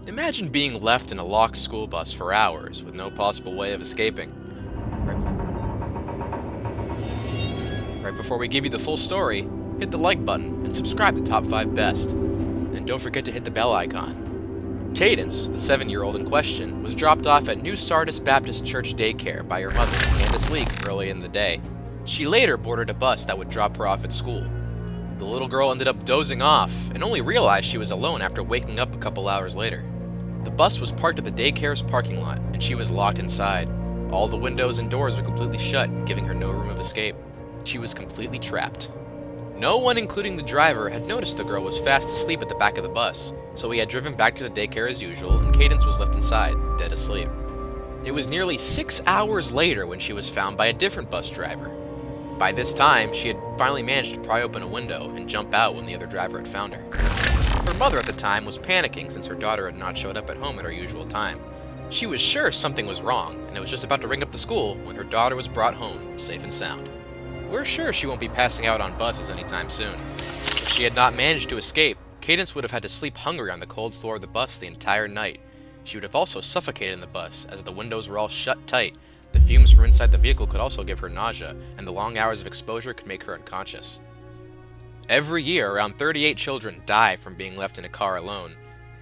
Imagine being left in a locked school bus for hours with no possible way of escaping. Right right before we give you the full story, hit the like button and subscribe to Top 5 Best. And don't forget to hit the bell icon. Cadence, the 7-year-old in question, was dropped off at New Sardis Baptist Church daycare by her mother, Candace Leake, early in the day. She later boarded a bus that would drop her off at school. The little girl ended up dozing off and only realized she was alone after waking up a couple hours later. The bus was parked at the daycare's parking lot, and she was locked inside. All the windows and doors were completely shut, giving her no room of escape. She was completely trapped. No one, including the driver, had noticed the girl was fast asleep at the back of the bus, so he had driven back to the daycare as usual, and Cadence was left inside, dead asleep. It was nearly 6 hours later when she was found by a different bus driver. By this time, she had finally managed to pry open a window and jump out when the other driver had found her. Her mother at the time was panicking since her daughter had not showed up at home at her usual time. She was sure something was wrong, and it was just about to ring up the school when her daughter was brought home, safe and sound. We're sure she won't be passing out on buses anytime soon. If she had not managed to escape, Cadence would have had to sleep hungry on the cold floor of the bus the entire night. She would have also suffocated in the bus, as the windows were all shut tight. The fumes from inside the vehicle could also give her nausea, and the long hours of exposure could make her unconscious. Every year, around 38 children die from being left in a car alone.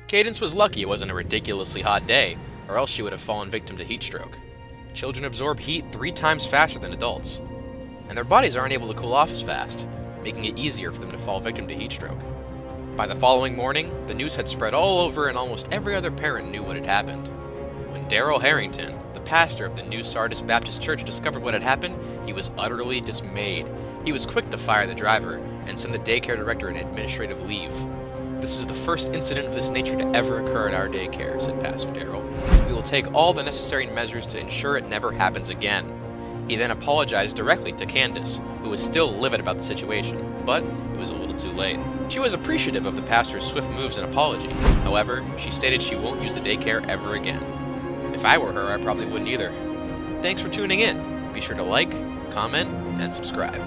Cadence was lucky it wasn't a ridiculously hot day, or else she would have fallen victim to heat stroke. Children absorb heat 3 times faster than adults, and their bodies aren't able to cool off as fast, making it easier for them to fall victim to heat stroke. By the following morning, the news had spread all over and almost every other parent knew what had happened. When Daryl Harrington, the pastor of the New Sardis Baptist Church, discovered what had happened, he was utterly dismayed. He was quick to fire the driver and send the daycare director an administrative leave. "This is the first incident of this nature to ever occur at our daycare," said Pastor Daryl. "We will take all the necessary measures to ensure it never happens again." He then apologized directly to Candace, who was still livid about the situation, but it was a little too late. She was appreciative of the pastor's swift moves and apology. However, she stated she won't use the daycare ever again. If I were her, I probably wouldn't either. Thanks for tuning in. Be sure to like, comment, and subscribe.